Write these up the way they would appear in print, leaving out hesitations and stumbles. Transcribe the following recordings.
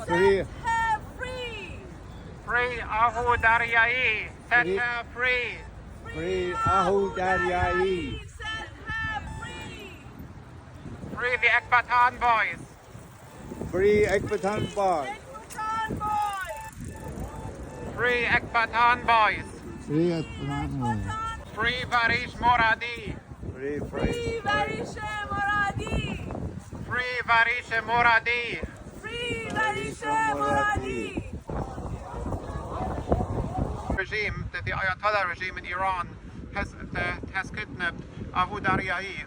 Free. her free. Free Ahu Daryai. Set Free. her free. Free Ahu Daryai. Set her free. Free the Ekbatan boys. Free Ekbatan Boy. Ekbatan boys. Free Ekbatan boys. Free Ekbatan Boy. Free Varish Moradi. Free, Free Varishe Moradi. Free Varish Moradi. Free Varishe Moradi. Regime, the Ayatollah regime in Iran has kidnapped Ahu Daryai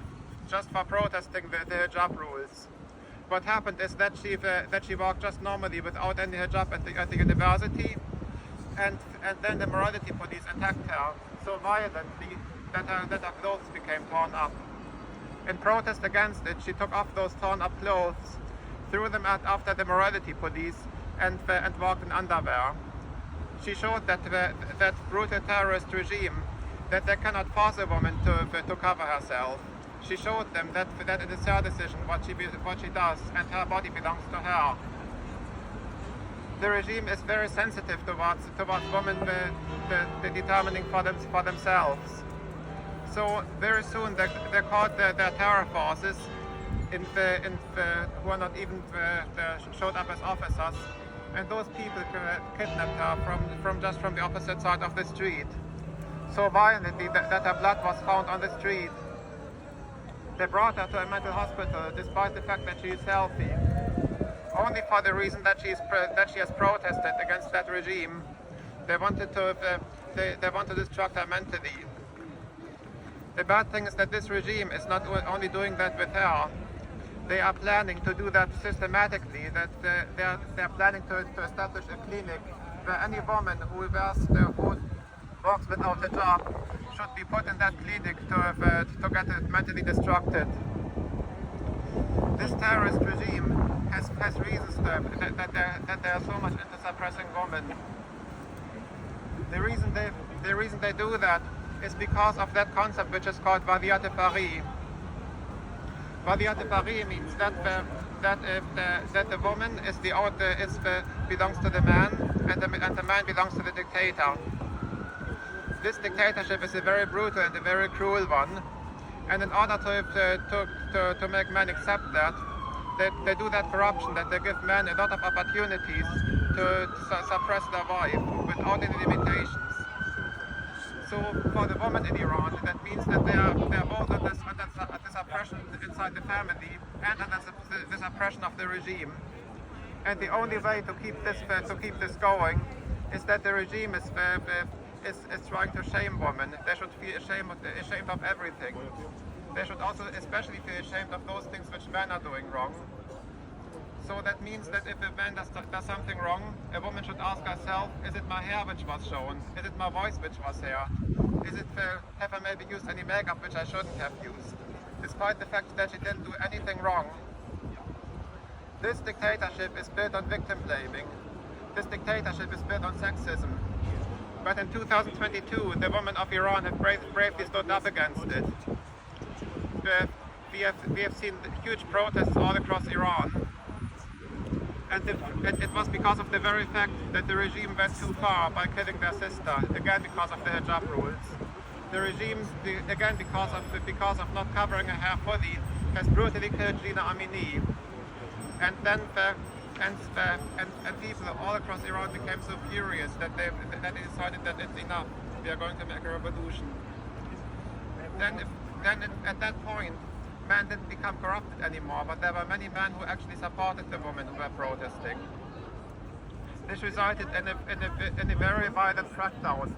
just for protesting the hijab rules. What happened is that she walked just normally without any hijab at the university, and then the morality police attacked her so violently that her clothes became torn up. In protest against it, she took off those torn up clothes, threw them after the morality police, and walked in underwear. She showed that brutal terrorist regime that they cannot force a woman to cover herself. She showed them that it is her decision what she does, and her body belongs to her. The regime is very sensitive towards women determining for themselves. So very soon they called their terror forces who are not even showed up as officers, and those people kidnapped her from the opposite side of the street. So violently that her blood was found on the street. They brought her to a mental hospital despite the fact that she is healthy, only for the reason that she has protested against that regime. They wanted to destruct her mentally. The bad thing is that this regime is not only doing that with her. They are planning to do that systematically. That they are planning to establish a clinic where any woman who walks without a job should be put in that clinic to get mentally destructed. This terrorist regime has reasons that they are so much into suppressing women. The reason they do that is because of that concept which is called Vadiat Paris. Vadiat Paris means that the woman belongs to the man, and the man belongs to the dictator. This dictatorship is a very brutal and a very cruel one, and in order to make men accept that, they do that corruption, that they give men a lot of opportunities to suppress their wife without any limitations. So for the women in Iran, that means that they are both under this oppression inside the family and under this oppression of the regime. And the only way to keep this going is that the regime is trying to shame women. They should feel ashamed of everything. They should also especially feel ashamed of those things which men are doing wrong. So that means that if a man does something wrong, a woman should ask herself, is it my hair which was shown? Is it my voice which was heard? Have I maybe used any makeup which I shouldn't have used? Despite the fact that she didn't do anything wrong. This dictatorship is built on victim blaming. This dictatorship is built on sexism. But in 2022, the women of Iran have bravely stood up against it. We have seen huge protests all across Iran. And it was because of the very fact that the regime went too far by killing their sister, again because of the hijab rules. The regime, again because of not covering her hair fully, has brutally killed Gina Amini. And then people all across Iran became so furious that they decided that it's enough. We are going to make a revolution. Then at that point, men didn't become corrupted anymore, but there were many men who actually supported the women who were protesting. This resulted in a very violent crackdown.